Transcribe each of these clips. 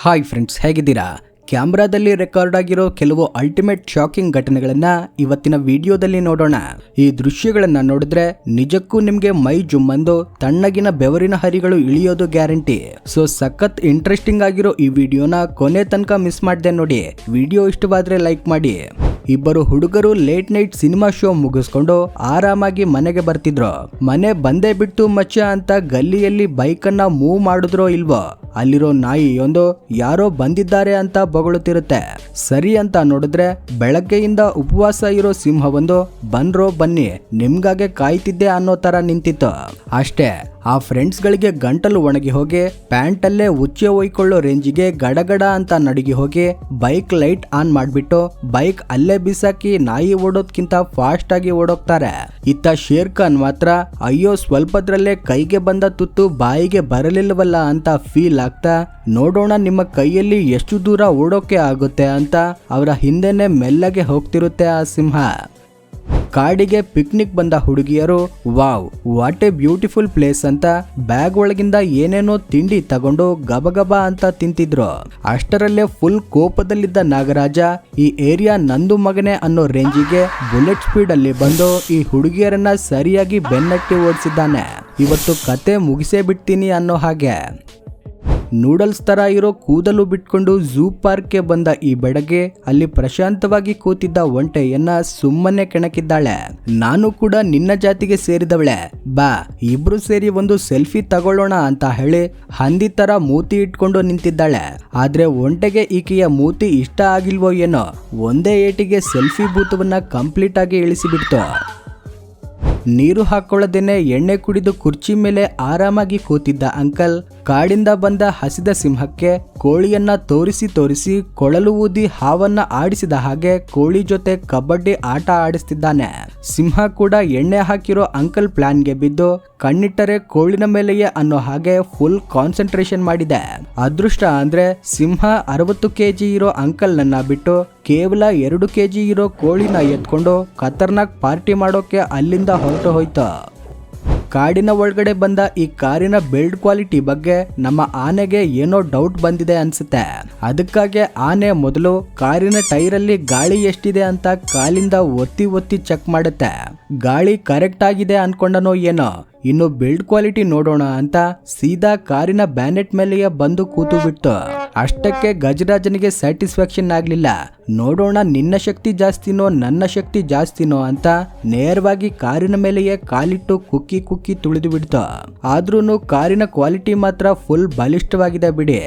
Hi friends, ಹೇಗಿದ್ದೀರಾ? ಕ್ಯಾಮ್ರಾದಲ್ಲಿ record ಆಗಿರೋ ಕೆಲವು ಅಲ್ಟಿಮೇಟ್ ಶಾಕಿಂಗ್ ಘಟನೆಗಳನ್ನ ಇವತ್ತಿನ ವಿಡಿಯೋದಲ್ಲಿ ನೋಡೋಣ. ಈ ದೃಶ್ಯಗಳನ್ನ ನೋಡಿದ್ರೆ ನಿಜಕ್ಕೂ ನಿಮ್ಗೆ ಮೈ ಜುಮ್ಮಂದು ತಣ್ಣಗಿನ ಬೆವರಿನ ಹರಿಗಳು ಇಳಿಯೋದು ಗ್ಯಾರಂಟಿ. ಸೊ ಸಖತ್ ಇಂಟ್ರೆಸ್ಟಿಂಗ್ ಆಗಿರೋ ಈ ವಿಡಿಯೋನ ಕೊನೆ ತನಕ ಮಿಸ್ ಮಾಡ್ದೆ ನೋಡಿ. ವಿಡಿಯೋ ಇಷ್ಟವಾದ್ರೆ ಲೈಕ್ ಮಾಡಿ. ಇಬ್ಬರು ಹುಡುಗರು ಲೇಟ್ ನೈಟ್ ಸಿನಿಮಾ ಶೋ ಮುಗಿಸ್ಕೊಂಡು ಆರಾಮಾಗಿ ಮನೆಗೆ ಬರ್ತಿದ್ರು. ಮನೆ ಬಂದೇ ಬಿಟ್ಟು ಮಚ್ಚ ಅಂತ ಗಲ್ಲಿಯಲ್ಲಿ ಬೈಕ್ ಅನ್ನ ಮೂವ್ ಮಾಡಿದ್ರೋ ಇಲ್ವೋ, ಅಲ್ಲಿರೋ ನಾಯಿಯೊಂದು ಯಾರೋ ಬಂದಿದ್ದಾರೆ ಅಂತ ಬೊಗಳುತ್ತಿರುತ್ತೆ. ಸರಿ ಅಂತ ನೋಡಿದ್ರೆ ಬೆಳಗ್ಗೆಯಿಂದ ಉಪವಾಸ ಇರೋ ಸಿಂಹವೊಂದು ಬನ್ರೋ ಬನ್ನಿ ನಿಮ್ಗಾಗೆ ಕಾಯ್ತಿದ್ದೆ ಅನ್ನೋ ತರ ನಿಂತಿತ್ತು. ಅಷ್ಟೇ, ಆ ಫ್ರೆಂಡ್ಸ್ ಗಳಿಗೆ ಗಂಟಲು ಒಣಗಿ ಹೋಗಿ ಪ್ಯಾಂಟ್ ಅಲ್ಲೇ ಉಚ್ಚೆ ಒಯ್ಕೊಳ್ಳೋ ರೇಂಜಿಗೆ ಗಡಗಡ ಅಂತ ನಡುಗಿ ಹೋಗಿ ಬೈಕ್ ಲೈಟ್ ಆನ್ ಮಾಡ್ಬಿಟ್ಟು ಬೈಕ್ ಅಲ್ಲೇ ಬಿಸಾಕಿ ನಾಯಿ ಓಡೋದ್ಕಿಂತ ಫಾಸ್ಟ್ ಆಗಿ ಓಡೋಗ್ತಾರೆ. ಇತ್ತ ಶೇರ್ ಖಾನ್ ಮಾತ್ರ ಅಯ್ಯೋ ಸ್ವಲ್ಪದ್ರಲ್ಲೇ ಕೈಗೆ ಬಂದ ತುತ್ತು ಬಾಯಿಗೆ ಬರಲಿಲ್ಲವಲ್ಲ ಅಂತ ಫೀಲ್ ಆಗ್ತಾ ನೋಡೋಣ ನಿಮ್ಮ ಕೈಯಲ್ಲಿ ಎಷ್ಟು ದೂರ ಓಡೋಕೆ ಆಗುತ್ತೆ ಅಂತ ಅವರ ಹಿಂದೆನೆ ಮೆಲ್ಲಗೆ ಹೋಗ್ತಿರುತ್ತೆ ಆ ಸಿಂಹ. ಕಾಡಿಗೆ ಪಿಕ್ನಿಕ್ ಬಂದ ಹುಡುಗಿಯರು wow what A beautiful place ಅಂತ ಬ್ಯಾಗ್ ಒಳಗಿಂದ ಏನೇನೋ ತಿಂಡಿ ತಗೊಂಡು ಗಬಗಬ ಅಂತ ತಿಂತಿದ್ರು. ಅಷ್ಟರಲ್ಲೇ ಫುಲ್ ಕೋಪದಲ್ಲಿದ್ದ ನಾಗರಾಜ ಈ ಏರಿಯಾ ನಂದು ಮಗನೆ ಅನ್ನೋ ರೇಂಜಿಗೆ ಬುಲೆಟ್ ಸ್ಪೀಡ್ ಅಲ್ಲಿ ಬಂದು ಈ ಹುಡುಗಿಯರನ್ನ ಸರಿಯಾಗಿ ಬೆನ್ನಟ್ಟಿ ಓಡಿಸಿದ್ದಾನೆ. ಇವತ್ತು ಕತೆ ಮುಗಿಸೇ ಬಿಡ್ತೀನಿ ಅನ್ನೋ ಹಾಗೆ. ನೂಡಲ್ಸ್ ತರ ಇರೋ ಕೂದಲು ಬಿಟ್ಕೊಂಡು ಝೂ ಪಾರ್ಕ್ಗೆ ಬಂದ ಈ ಬೆಡಗೆ ಅಲ್ಲಿ ಪ್ರಶಾಂತವಾಗಿ ಕೂತಿದ್ದ ಒಂಟೆಯನ್ನ ಸುಮ್ಮನೆ ಕೆಣಕಿದ್ದಾಳೆ. ನಾನು ಕೂಡ ನಿನ್ನ ಜಾತಿಗೆ ಸೇರಿದವಳೆ, ಬಾ ಇಬ್ರು ಸೇರಿ ಒಂದು ಸೆಲ್ಫಿ ತಗೊಳ್ಳೋಣ ಅಂತ ಹೇಳಿ ಹಂದಿ ತರ ಮೂತಿ ಇಟ್ಕೊಂಡು ನಿಂತಿದ್ದಾಳೆ. ಆದ್ರೆ ಒಂಟೆಗೆ ಈಕೆಯ ಮೂತಿ ಇಷ್ಟ ಆಗಿಲ್ವೋ ಏನೋ, ಒಂದೇ ಏಟಿಗೆ ಸೆಲ್ಫಿ ಭೂತವನ್ನ ಕಂಪ್ಲೀಟ್ ಆಗಿ ಇಳಿಸಿಬಿಡ್ತು. ನೀರು ಹಾಕೊಳ್ಳದೇನೆ ಎಣ್ಣೆ ಕುಡಿದು ಕುರ್ಚಿ ಮೇಲೆ ಆರಾಮಾಗಿ ಕೂತಿದ್ದ ಅಂಕಲ್ ಕಾಡಿಂದ ಬಂದ ಹಸಿದ ಸಿಂಹಕ್ಕೆ ಕೋಳಿಯನ್ನ ತೋರಿಸಿ ಕೊಳಲು ಊದಿ ಹಾವನ್ನ ಆಡಿಸಿದ ಹಾಗೆ ಕೋಳಿ ಜೊತೆ ಕಬಡ್ಡಿ ಆಟ ಆಡಿಸ್ತಿದ್ದಾನೆ. ಸಿಂಹ ಕೂಡ ಎಣ್ಣೆ ಹಾಕಿರೋ ಅಂಕಲ್ ಪ್ಲಾನ್ಗೆ ಬಿದ್ದು ಕಣ್ಣಿಟ್ಟರೆ ಕೋಳಿನ ಮೇಲೆಯೇ ಅನ್ನೋ ಹಾಗೆ ಫುಲ್ ಕಾನ್ಸಂಟ್ರೇಷನ್ ಮಾಡಿದೆ. ಅದೃಷ್ಟ ಅಂದ್ರೆ ಸಿಂಹ 60 kg ಇರೋ ಅಂಕಲ್ ನನ್ನ ಬಿಟ್ಟು ಕೇವಲ 2 kg ಇರೋ ಕೋಳಿನ ಎತ್ಕೊಂಡು ಖತರ್ನಾಕ್ ಪಾರ್ಟಿ ಮಾಡೋಕೆ ಅಲ್ಲಿಂದ ಹೊರಟು ಹೋಯ್ತು. ಕಾಡಿನ ಒಳಗಡೆ ಬಂದ ಈ ಕಾರಿನ ಬಿಲ್ಡ್ ಕ್ವಾಲಿಟಿ ಬಗ್ಗೆ ನಮ್ಮ ಆನೆಗೆ ಏನೋ ಡೌಟ್ ಬಂದಿದೆ ಅನ್ಸುತ್ತೆ. ಅದಕ್ಕಾಗಿ ಆನೆ ಮೊದಲು ಕಾರಿನ ಟೈರಲ್ಲಿ ಗಾಳಿ ಎಷ್ಟಿದೆ ಅಂತ ಕಾಲಿಂದ ಒತ್ತಿ ಚೆಕ್ ಮಾಡುತ್ತೆ. ಗಾಳಿ ಕರೆಕ್ಟ್ ಆಗಿದೆ ಅನ್ಕೊಂಡನೋ ಏನೋ, ಇನ್ನು ಬಿಲ್ಡ್ ಕ್ವಾಲಿಟಿ ನೋಡೋಣ ಅಂತ ಸೀದಾ ಕಾರಿನ ಬ್ಯಾನೆಟ್ ಮೇಲೆಯೇ ಬಂದು ಕೂತು ಬಿಟ್ಟು. ಅಷ್ಟಕ್ಕೆ ಗಜರಾಜನಿಗೆ ಸ್ಯಾಟಿಸ್ಫ್ಯಾಕ್ಷನ್ ಆಗ್ಲಿಲ್ಲ. ನೋಡೋಣ ನಿನ್ನ ಶಕ್ತಿ ಜಾಸ್ತಿನೋ ನನ್ನ ಶಕ್ತಿ ಜಾಸ್ತಿನೋ ಅಂತ ನೇರವಾಗಿ ಕಾರಿನ ಮೇಲೆಯೇ ಕಾಲಿಟ್ಟು ಕುಕ್ಕಿ ತುಳಿದು ಬಿಡ್ತು. ಆದ್ರೂನು ಕಾರಿನ ಕ್ವಾಲಿಟಿ ಮಾತ್ರ ಫುಲ್ ಬಲಿಷ್ಠವಾಗಿದೆ ಬಿಡಿ.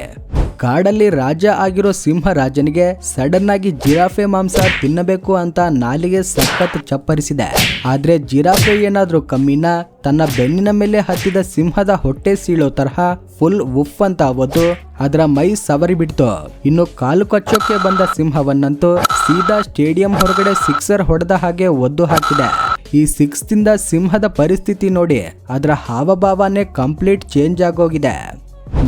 ಕಾಡಲ್ಲಿ ರಾಜ ಆಗಿರೋ ಸಿಂಹರಾಜನಿಗೆ ಸಡನ್ ಆಗಿ ಜಿರಾಫೆ ಮಾಂಸ ತಿನ್ನಬೇಕು ಅಂತ ನಾಲಿಗೆ ಸಖತ್ ಚಪ್ಪರಿಸಿದೆ. ಆದ್ರೆ ಜಿರಾಫೆ ಏನಾದ್ರೂ ಕಮ್ಮಿನ ತನ್ನ ಬೆನ್ನಿನ ಮೇಲೆ ಹತ್ತಿದ ಸಿಂಹದ ಹೊಟ್ಟೆ ಸೀಳೋ ತರಹ ಫುಲ್ ಉಫ್ ಅಂತ ಅವತ್ತು ಅದರ ಮೈ ಸವರಿ ಬಿಡ್ತು. ಇನ್ನು ಕಾಲು ಕಚ್ಚೋಕೆ ಬಂದ ಸಿಂಹವನ್ನಂತೂ ಸೀದಾ ಸ್ಟೇಡಿಯಂ ಹೊರಗಡೆ ಸಿಕ್ಸರ್ ಹೊಡೆದ ಹಾಗೆ ಒದ್ದು ಹಾಕಿದೆ. ಈ 6ದಿಂದ ಸಿಂಹದ ಪರಿಸ್ಥಿತಿ ನೋಡಿ ಅದರ ಹಾವಭಾವನೆ ಕಂಪ್ಲೀಟ್ ಚೇಂಜ್ ಆಗೋಗಿದೆ.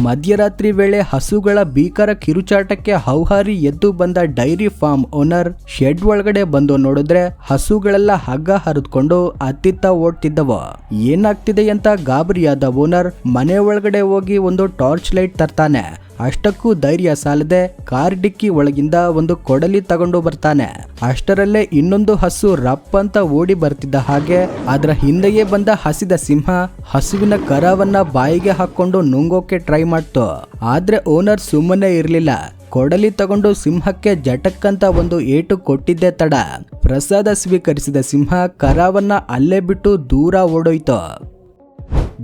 ಮಧ್ಯರಾತ್ರಿ ವೇಳೆ ಹಸುಗಳ ಭೀಕರ ಕಿರುಚಾಟಕ್ಕೆ ಹೌಹಾರಿ ಎದ್ದು ಬಂದ ಡೈರಿ ಫಾರ್ಮ್ ಓನರ್ ಶೆಡ್ ಒಳಗಡೆ ಬಂದು ನೋಡಿದ್ರೆ ಹಸುಗಳೆಲ್ಲ ಹಗ್ಗ ಹರಿದುಕೊಂಡು ಅತ್ತಿತ್ತ ಓಡ್ತಿದ್ದವು. ಏನಾಗ್ತಿದೆ ಅಂತ ಗಾಬರಿಯಾದ ಓನರ್ ಮನೆ ಒಳಗಡೆ ಹೋಗಿ ಒಂದು ಟಾರ್ಚ್ ಲೈಟ್ ತರ್ತಾನೆ. ಅಷ್ಟಕ್ಕೂ ಧೈರ್ಯ ಸಾಲದೆ ಕಾರ್ ಡಿಕ್ಕಿ ಒಳಗಿಂದ ಒಂದು ಕೊಡಲಿ ತಗೊಂಡು ಬರ್ತಾನೆ. ಅಷ್ಟರಲ್ಲೇ ಇನ್ನೊಂದು ಹಸು ರಪ್ ಅಂತ ಓಡಿ ಬರ್ತಿದ್ದ ಹಾಗೆ ಅದರ ಹಿಂದೆಯೇ ಬಂದ ಹಸಿದ ಸಿಂಹ ಹಸುವಿನ ಕರವನ್ನ ಬಾಯಿಗೆ ಹಾಕೊಂಡು ನುಂಗೋಕೆ ಟ್ರೈ ಮಾಡ್ತು. ಆದ್ರೆ ಓನರ್ ಸುಮ್ಮನೆ ಇರ್ಲಿಲ್ಲ. ಕೊಡಲಿ ತಗೊಂಡು ಸಿಂಹಕ್ಕೆ ಜಟಕ್ಕಂತ ಒಂದು ಏಟು ಕೊಟ್ಟಿದ್ದೆ ತಡ. ಪ್ರಸಾದ ಸ್ವೀಕರಿಸಿದ ಸಿಂಹ ಕರವನ್ನ ಅಲ್ಲೇ ಬಿಟ್ಟು ದೂರ ಓಡೋಯ್ತು.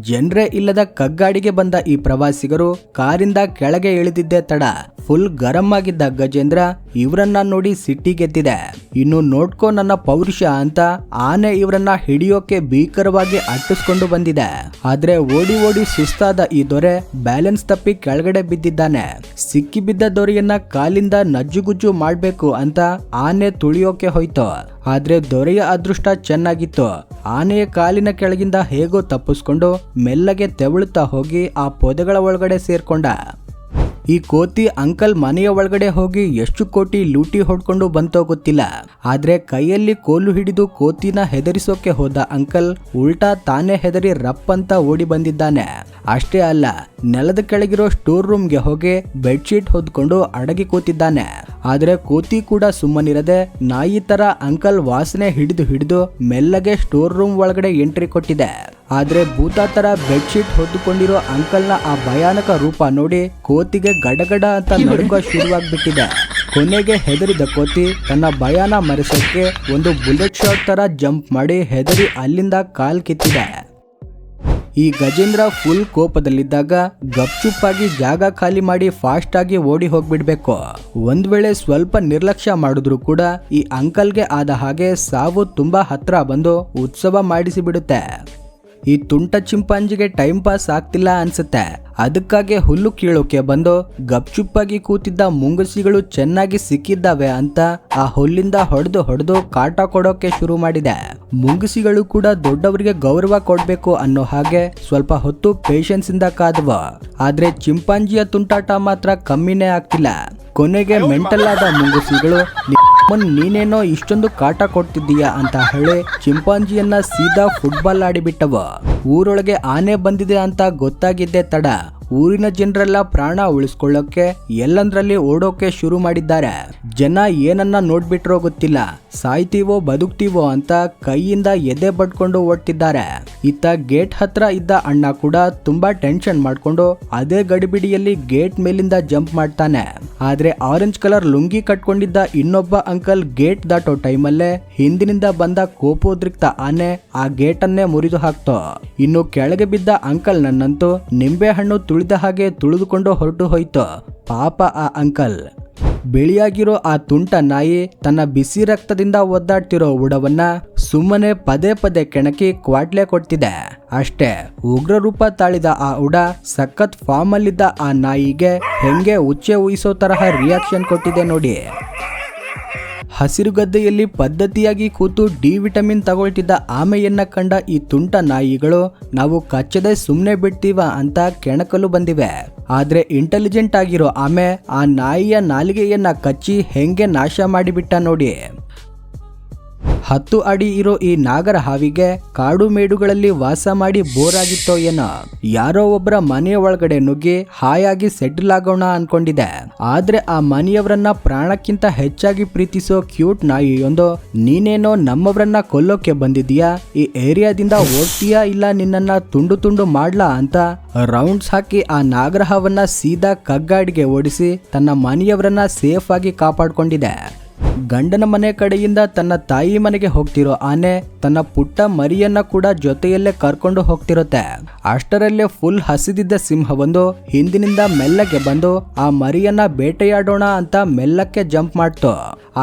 ಜನರೇ ಇಲ್ಲದ ಕಗ್ಗಾಡಿಗೆ ಬಂದ ಈ ಪ್ರವಾಸಿಗರು ಕಾರಿಂದ ಕೆಳಗೆ ಇಳಿದಿದ್ದೇ ತಡ. ಫುಲ್ ಗರಂ ಆಗಿದ್ದ ಗಜೇಂದ್ರ ಇವರನ್ನ ನೋಡಿ ಸಿಟ್ಟಿಗೆದ್ದಿದೆ. ಇನ್ನು ನೋಡ್ಕೋ ನನ್ನ ಪೌರುಷ ಅಂತ ಆನೆ ಇವರನ್ನ ಹಿಡಿಯೋಕೆ ಭೀಕರವಾಗಿ ಅಟ್ಟಿಸ್ಕೊಂಡು ಬಂದಿದೆ. ಆದ್ರೆ ಓಡಿ ಸುಸ್ತಾದ ಈ ದೊರೆ ಬ್ಯಾಲೆನ್ಸ್ ತಪ್ಪಿ ಕೆಳಗಡೆ ಬಿದ್ದಿದ್ದಾನೆ. ಸಿಕ್ಕಿ ಬಿದ್ದ ದೊರೆಯನ್ನ ಕಾಲಿಂದ ನಜ್ಜುಗುಜ್ಜು ಮಾಡ್ಬೇಕು ಅಂತ ಆನೆ ತುಳಿಯೋಕೆ ಹೋಯ್ತು. ಆದ್ರೆ ದೊರೆಯ ಅದೃಷ್ಟ ಚೆನ್ನಾಗಿತ್ತು. ಆನೆಯ ಕಾಲಿನ ಕೆಳಗಿಂದ ಹೇಗೋ ತಪ್ಪಿಸ್ಕೊಂಡು ಮೆಲ್ಲಗೆ ತೆವಳುತ್ತಾ ಹೋಗಿ ಆ ಪೊದೆಗಳ ಒಳಗಡೆ ಸೇರ್ಕೊಂಡ. ಈ ಕೋತಿ ಅಂಕಲ್ ಮನೆಯ ಒಳಗಡೆ ಹೋಗಿ ಎಷ್ಟು ಕೋಟಿ ಲೂಟಿ ಹೊಡ್ಕೊಂಡು ಬಂತೋ ಗೊತ್ತಿಲ್ಲ. ಆದ್ರೆ ಕೈಯಲ್ಲಿ ಕೋಲು ಹಿಡಿದು ಕೋತಿನ ಹೆದರಿಸೋಕೆ ಹೋದ ಅಂಕಲ್ ಉಲ್ಟಾ ತಾನೇ ಹೆದರಿ ರಪ್ ಅಂತ ಓಡಿ ಬಂದಿದ್ದಾನೆ. ಅಷ್ಟೇ ಅಲ್ಲ, ನೆಲದ ಕೆಳಗಿರೋ ಸ್ಟೋರ್ ರೂಮ್ಗೆ ಹೋಗಿ ಬೆಡ್ಶೀಟ್ ಹೊದ್ಕೊಂಡು ಅಡಗಿ ಕೂತಿದ್ದಾನೆ. ಆದ್ರೆ ಕೋತಿ ಕೂಡ ಸುಮ್ಮನಿರದೆ ನಾಯಿ ತರ ಅಂಕಲ್ ವಾಸನೆ ಹಿಡಿದು ಮೆಲ್ಲಗೆ ಸ್ಟೋರ್ ರೂಮ್ ಒಳಗಡೆ ಎಂಟ್ರಿ ಕೊಟ್ಟಿದೆ. ಆದ್ರೆ ಭೂತ ತರ ಬೆಡ್ಶೀಟ್ ಹೊದ್ದುಕೊಂಡಿರೋ ಅಂಕಲ್ನ ಆ ಭಯಾನಕ ರೂಪ ನೋಡಿ ಕೋತಿಗೆ ಗಡಗಡ ಅಂತ ನಡುಕ ಶುರುವಾಗ್ಬಿಟ್ಟಿದೆ. ಕೊನೆಗೆ ಹೆದರಿದ ಕೋತಿ ತನ್ನ ಭಯಾನ ಮರೆಸೋಕೆ ಒಂದು ಬುಲೆಟ್ ಶಾಟ್ ತರ ಜಂಪ್ ಮಾಡಿ ಹೆದರಿ ಅಲ್ಲಿಂದ ಕಾಲ್ ಕಿತ್ತಿದೆ. ಈ ಗಜೇಂದ್ರ ಫುಲ್ ಕೋಪದಲ್ಲಿದ್ದಾಗ ಗಪ್ಚುಪ್ಪಾಗಿ ಜಾಗ ಖಾಲಿ ಮಾಡಿ ಫಾಸ್ಟ್ ಆಗಿ ಓಡಿ ಹೋಗ್ಬಿಡ್ಬೇಕು. ಒಂದ್ ವೇಳೆ ಸ್ವಲ್ಪ ನಿರ್ಲಕ್ಷ್ಯ ಮಾಡಿದ್ರು ಕೂಡ ಈ ಅಂಕಲ್ಗೆ ಆದ ಹಾಗೆ ಸಾವು ತುಂಬಾ ಹತ್ರ ಬಂದು ಉತ್ಸವ ಮಾಡಿಸಿ ಬಿಡುತ್ತೆ. ಈ ತುಂಟ ಚಿಂಪಾಂಜಿಗೆ ಟೈಮ್ ಪಾಸ್ ಆಗ್ತಿಲ್ಲ ಅನ್ಸುತ್ತೆ. ಅದಕ್ಕಾಗಿ ಹುಲ್ಲು ಕೀಳೋಕೆ ಬಂದು ಗಪ್ಚುಪ್ಪಾಗಿ ಕೂತಿದ್ದ ಮುಂಗುಸಿಗಳು ಚೆನ್ನಾಗಿ ಸಿಕ್ಕಿದ್ದಾವೆ ಅಂತ ಆ ಹುಲ್ಲಿಂದ ಹೊಡೆದು ಕಾಟ ಕೊಡೋಕೆ ಶುರು ಮಾಡಿದೆ. ಮುಂಗುಸಿಗಳು ಕೂಡ ದೊಡ್ಡವರಿಗೆ ಗೌರವ ಕೊಡ್ಬೇಕು ಅನ್ನೋ ಹಾಗೆ ಸ್ವಲ್ಪ ಹೊತ್ತು ಪೇಷನ್ಸ್ ಇಂದ ಕಾದವು. ಆದ್ರೆ ಚಿಂಪಾಂಜಿಯ ತುಂಟಾಟ ಮಾತ್ರ ಕಮ್ಮಿನೇ ಆಗ್ತಿಲ್ಲ. ಕೊನೆಗೆ ಮೆಂಟಲ್ ಆದ ಮುಂಗುಸಿಗಳು ನೀನೇನೋ ಇಷ್ಟೊಂದು ಕಾಟ ಕೊಡ್ತಿದ್ದೀಯಾ ಅಂತ ಹೇಳಿ ಚಿಂಪಾಂಜಿಯನ್ನ ಸೀದಾ ಫುಟ್ಬಾಲ್ ಆಡಿಬಿಟ್ಟವು. ಊರೊಳಗೆ ಆನೆ ಬಂದಿದೆ ಅಂತ ಗೊತ್ತಾಗಿದ್ದೆ ತಡ. ಊರಿನ ಜನರೆಲ್ಲ ಪ್ರಾಣ ಉಳಿಸ್ಕೊಳ್ಳೋಕೆ ಎಲ್ಲಂದ್ರಲ್ಲಿ ಓಡೋಕೆ ಶುರು ಮಾಡಿದ್ದಾರೆ. ಜನ ಏನನ್ನ ನೋಡ್ಬಿಟ್ರೋ ಗೊತ್ತಿಲ್ಲ, ಸಾಯ್ತೀವೋ ಬದುಕ್ತೀವೋ ಅಂತ ಕೈಯಿಂದ ಎದೆ ಬಡ್ಕೊಂಡು ಓಡ್ತಿದ್ದಾರೆ. ಇತ್ತ ಗೇಟ್ ಹತ್ರ ಇದ್ದ ಅಣ್ಣ ಕೂಡ ತುಂಬಾ ಟೆನ್ಷನ್ ಮಾಡ್ಕೊಂಡು ಅದೇ ಗಡಿಬಿಡಿಯಲ್ಲಿ ಗೇಟ್ ಮೇಲಿಂದ ಜಂಪ್ ಮಾಡ್ತಾನೆ. ಆದ್ರೆ ಆರೆಂಜ್ ಕಲರ್ ಲುಂಗಿ ಕಟ್ಕೊಂಡಿದ್ದ ಇನ್ನೊಬ್ಬ ಅಂಕಲ್ ಗೇಟ್ ದಾಟೋ ಟೈಮಲ್ಲೇ ಹಿಂದಿನಿಂದ ಬಂದ ಕೋಪೋದ್ರಿಕ್ತ ಆನೆ ಆ ಗೇಟ್ ಅನ್ನೇ ಮುರಿದು ಹಾಕ್ತು. ಇನ್ನು ಕೆಳಗೆ ಬಿದ್ದ ಅಂಕಲ್ ನನ್ನಂತೂ ನಿಂಬೆ ಹಣ್ಣು ತುಳಿದ ಹಾಗೆ ತುಳಿದುಕೊಂಡು ಹೊರಟು ಹೋಯ್ತು. ಪಾಪ ಆ ಅಂಕಲ್. ಬಿಳಿಯಾಗಿರೋ ಆ ತುಂಟ ನಾಯಿ ತನ್ನ ಬಿಸಿ ರಕ್ತದಿಂದ ಒದ್ದಾಡ್ತಿರೋ ಉಡವನ್ನ ಸುಮ್ಮನೆ ಪದೇ ಪದೇ ಕೆಣಕಿ ಕ್ವಾಟ್ಲೆ ಕೊಡ್ತಿದೆ. ಅಷ್ಟೇ, ಉಗ್ರ ರೂಪ ತಾಳಿದ ಆ ಉಡ ಸಖತ್ ಫಾರ್ಮ್ ಅಲ್ಲಿದ್ದ ಆ ನಾಯಿಗೆ ಹೆಂಗೆ ಉಚ್ಚೆ ಉಯಿಸೋ ತರಹ ರಿಯಾಕ್ಷನ್ ಕೊಟ್ಟಿದೆ ನೋಡಿ. ಹಸಿರು ಗದ್ದೆಯಲ್ಲಿ ಪದ್ಧತಿಯಾಗಿ ಕೂತು ಡಿ ವಿಟಮಿನ್ ತಗೊಳ್ತಿದ್ದ ಆಮೆಯನ್ನ ಕಂಡ ಈ ತುಂಟ ನಾಯಿಗಳು ನಾವು ಕಚ್ಚದೆ ಸುಮ್ಮನೆ ಬಿಡ್ತೀವ ಅಂತ ಕೆಣಕಲು ಬಂದಿವೆ. ಆದ್ರೆ ಇಂಟೆಲಿಜೆಂಟ್ ಆಗಿರೋ ಆಮೆ ಆ ನಾಯಿಯ ನಾಲಿಗೆಯನ್ನ ಕಚ್ಚಿ ಹೆಂಗೆ ನಾಶ ಮಾಡಿಬಿಟ್ಟ ನೋಡಿ. 10 ಅಡಿ ಇರೋ ಈ ನಾಗರ ಹಾವಿಗೆ ಕಾಡು ಮೇಡುಗಳಲ್ಲಿ ವಾಸ ಮಾಡಿ ಬೋರ್ ಆಗಿತ್ತೋ ಏನೋ. ಯಾರೋ ಒಬ್ಬರ ಮನೆಯ ಒಳಗಡೆ ನುಗ್ಗಿ ಹಾಯಾಗಿ ಸೆಟಲ್ ಆಗೋಣ ಅನ್ಕೊಂಡಿದೆ. ಆದ್ರೆ ಆ ಮನೆಯವರನ್ನ ಪ್ರಾಣಕ್ಕಿಂತ ಹೆಚ್ಚಾಗಿ ಪ್ರೀತಿಸೋ ಕ್ಯೂಟ್ ನಾಯಿಯೊಂದು ನೀನೇನೋ ನಮ್ಮವರನ್ನ ಕೊಲ್ಲೋಕೆ ಬಂದಿದೀಯಾ, ಈ ಏರಿಯಾದಿಂದ ಹೋಗ್ತೀಯಾ ಇಲ್ಲ ನಿನ್ನನ್ನ ತುಂಡು ತುಂಡು ಮಾಡ್ಲಾ ಅಂತ ರೌಂಡ್ಸ್ ಹಾಕಿ ಆ ನಾಗರಹಾವನ್ನ ಸೀದಾ ಕಗ್ಗಾಡಿಗೆ ಓಡಿಸಿ ತನ್ನ ಮನೆಯವರನ್ನ ಸೇಫ್ ಆಗಿ ಕಾಪಾಡ್ಕೊಂಡಿದೆ. ಗಂಡನ ಮನೆ ಕಡೆಯಿಂದ ತನ್ನ ತಾಯಿ ಮನೆಗೆ ಹೋಗ್ತಿರೋ ಆನೆ ತನ್ನ ಪುಟ್ಟ ಮರಿಯನ್ನ ಕೂಡ ಜೊತೆಯಲ್ಲೇ ಕರ್ಕೊಂಡು ಹೋಗ್ತಿರುತ್ತೆ. ಅಷ್ಟರಲ್ಲೇ ಫುಲ್ ಹಸಿದಿದ್ದ ಸಿಂಹವೊಂದು ಹಿಂದಿನಿಂದ ಮೆಲ್ಲಗೆ ಬಂದು ಆ ಮರಿಯನ್ನ ಬೇಟೆಯಾಡೋಣ ಅಂತ ಮೆಲ್ಲಕ್ಕೆ ಜಂಪ್ ಮಾಡ್ತು.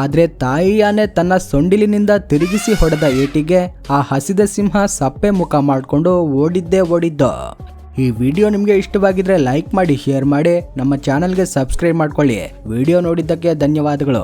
ಆದ್ರೆ ತಾಯಿ ಆನೆ ತನ್ನ ಸೊಂಡಿಲಿನಿಂದ ತಿರುಗಿಸಿ ಹೊಡೆದ ಏಟಿಗೆ ಆ ಹಸಿದ ಸಿಂಹ ಸಪ್ಪೆ ಮುಖ ಮಾಡ್ಕೊಂಡು ಓಡಿದ್ದು. ಈ ವಿಡಿಯೋ ನಿಮಗೆ ಇಷ್ಟವಾಗಿದ್ರೆ ಲೈಕ್ ಮಾಡಿ, ಶೇರ್ ಮಾಡಿ, ನಮ್ಮ ಚಾನಲ್ಗೆ ಸಬ್ಸ್ಕ್ರೈಬ್ ಮಾಡ್ಕೊಳ್ಳಿ. ವಿಡಿಯೋ ನೋಡಿದ್ದಕ್ಕೆ ಧನ್ಯವಾದಗಳು.